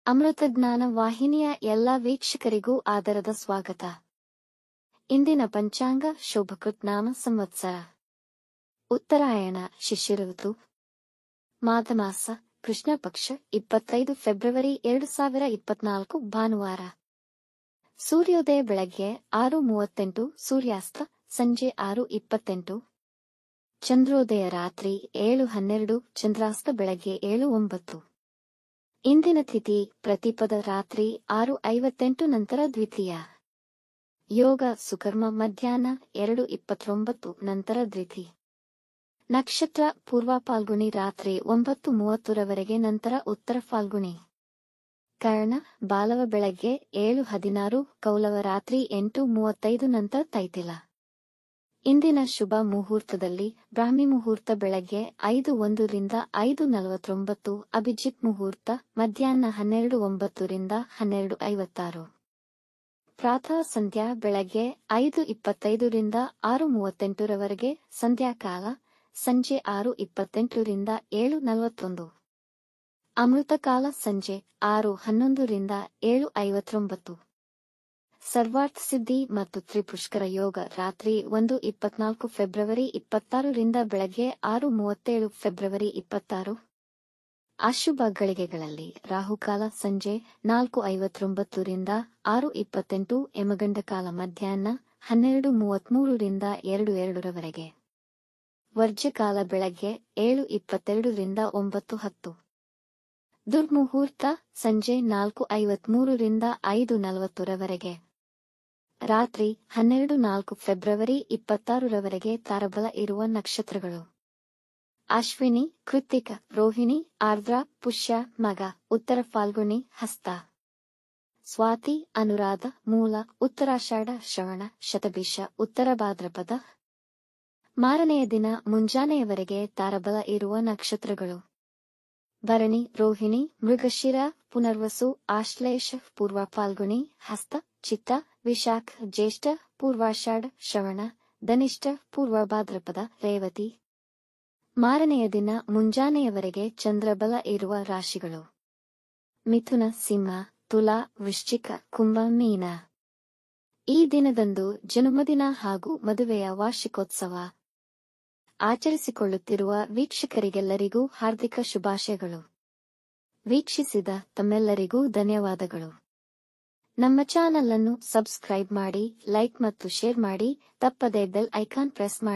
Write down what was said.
ಅಮೃತಜ್ಞಾನ ವಾಹಿನಿಯ ಎಲ್ಲ ವೀಕ್ಷಕರಿಗೂ ಆದರದ ಸ್ವಾಗತ. ಇಂದಿನ ಪಂಚಾಂಗ ಶೋಭಕೃತ್ ನಾಮ ಸಂವತ್ಸರ ಉತ್ತರಾಯಣ ಶಿಶಿರ ಋತು ಮಾಘಮಾಸ ಕೃಷ್ಣ ಪಕ್ಷ 25 ಫೆಬ್ರವರಿ 2024 ಭಾನುವಾರ. ಸೂರ್ಯೋದಯ ಬೆಳಗ್ಗೆ 6:38, ಸೂರ್ಯಾಸ್ತ ಸಂಜೆ 6:28. ಚಂದ್ರೋದಯ ರಾತ್ರಿ 7:12, ಚಂದ್ರಾಸ್ತ ಬೆಳಗ್ಗೆ 7:09. ಇಂದಿನ ತಿಥಿ ಪ್ರತಿಪದ ರಾತ್ರಿ 6:58 ನಂತರ ದ್ವಿತೀಯ. ಯೋಗ ಸುಕರ್ಮ ಮಧ್ಯಾಹ್ನ 2:29 ನಂತರ ದ್ವಿತಿ. ನಕ್ಷತ್ರ ಪೂರ್ವ ಫಾಲ್ಗುಣಿ ರಾತ್ರಿ 9:30 ನಂತರ ಉತ್ತರ ಫಾಲ್ಗುಣಿ. ಕರ್ಣ ಬಾಲವ ಬೆಳಗ್ಗೆ 7:16, ಕೌಲವ ರಾತ್ರಿ 8:35 ನಂತರ ತೈತಿಲ. ಇಂದಿನ ಶುಭ ಮುಹೂರ್ತದಲ್ಲಿ ಬ್ರಾಹ್ಮಿ ಮುಹೂರ್ತ ಬೆಳಗ್ಗೆ 5:01 ರಿಂದ 5:49, ಅಭಿಜಿತ್ ಮುಹೂರ್ತ ಮಧ್ಯಾಹ್ನ 12:09 ರಿಂದ 12:56. ಪ್ರಾತಃ ಸಂಧ್ಯಾ ಬೆಳಗ್ಗೆ 5:25 ರಿಂದ 6:38 ಸಂಧ್ಯಾಕಾಲ ಸಂಜೆ 6:28 ರಿಂದ 7:41. ಅಮೃತಕಾಲ ಸಂಜೆ 6:11 ರಿಂದ 7:59. ಸರ್ವಾರ್ಥ ಸಿದ್ಧಿ ಮತ್ತು ತ್ರಿಪುಷ್ಕರ ಯೋಗ ರಾತ್ರಿ 1:24 ಫೆಬ್ರವರಿ 26 ರಿಂದ ಬೆಳಗ್ಗೆ 6:37 ಫೆಬ್ರವರಿ 26. ಅಶುಭ ಗಳಿಗೆಗಳಲ್ಲಿ ರಾಹುಕಾಲ ಸಂಜೆ 4:59 ರಿಂದ 6:28, ಯಮಗಂಡಕಾಲ ಮಧ್ಯಾಹ್ನ 12:33 ರಿಂದ 2:02. ವರ್ಜ್ಯಕಾಲ ಬೆಳಗ್ಗೆ 7:22 ರಿಂದ 9:10. ದುರ್ಮುಹೂರ್ತ ಸಂಜೆ 4:53 ರಿಂದ 5:40. ರಾತ್ರಿ 12:04 ಫೆಬ್ರವರಿ 26 ತಾರಬಲ ಇರುವ ನಕ್ಷತ್ರಗಳು: ಅಶ್ವಿನಿ, ಕೃತ್ತಿಕ, ರೋಹಿಣಿ, ಆರ್ದ್ರ, ಪುಷ್ಯ, ಮಗ, ಉತ್ತರ ಫಾಲ್ಗುಣಿ, ಹಸ್ತ. ಸ್ವಾತಿ, ಅನುರಾಧ, ಮೂಲ, ಉತ್ತರಾಷಾಢ, ಶ್ರವಣ, ಶತಭಿಷ, ಉತ್ತರ ಭಾದ್ರಪದ. ಮಾರನೆಯ ದಿನ ಮುಂಜಾನೆಯವರೆಗೆ ತಾರಬಲ ಇರುವ ನಕ್ಷತ್ರಗಳು: ಭರಣಿ, ರೋಹಿಣಿ, ಮೃಗಶಿರ, ಪುನರ್ವಸು, ಆಶ್ಲೇಷ, ಪೂರ್ವ ಫಾಲ್ಗುಣಿ, ಹಸ್ತ, ಚಿತ್ತ, ವಿಶಾಖ, ಜ್ಯೇಷ್ಠ, ಪೂರ್ವಾಷಾಢ, ಶ್ರವಣ, ಧನಿಷ್ಠ, ಪೂರ್ವ ಭಾದ್ರಪದ, ರೇವತಿ. ಮಾರನೆಯ ದಿನ ಮುಂಜಾನೆಯವರೆಗೆ ಚಂದ್ರಬಲ ಇರುವ ರಾಶಿಗಳು: ಮಿಥುನ, ಸಿಂಹ, ತುಲಾ, ವೃಶ್ಚಿಕ, ಕುಂಭ, ಮೀನ. ಈ ದಿನದಂದು ಜನ್ಮದಿನ ಹಾಗೂ ಮದುವೆಯ ವಾರ್ಷಿಕೋತ್ಸವ ಆಚರಿಸಿಕೊಳ್ಳುತ್ತಿರುವ ವೀಕ್ಷಕರಿಗೆಲ್ಲರಿಗೂ ಹಾರ್ದಿಕ ಶುಭಾಶಯಗಳು. ವೀಕ್ಷಿಸಿದ ತಮ್ಮೆಲ್ಲರಿಗೂ ಧನ್ಯವಾದಗಳು. ನಮ್ಮ ಚಾನಲ್ ಅನ್ನು ಸಬ್ಸ್ಕ್ರೈಬ್ ಮಾಡಿ, ಲೈಕ್ ಮತ್ತು ಶೇರ್ ಮಾಡಿ, ತಪ್ಪದೇ ಬೆಲ್ ಐಕಾನ್ ಪ್ರೆಸ್ ಮಾಡಿ.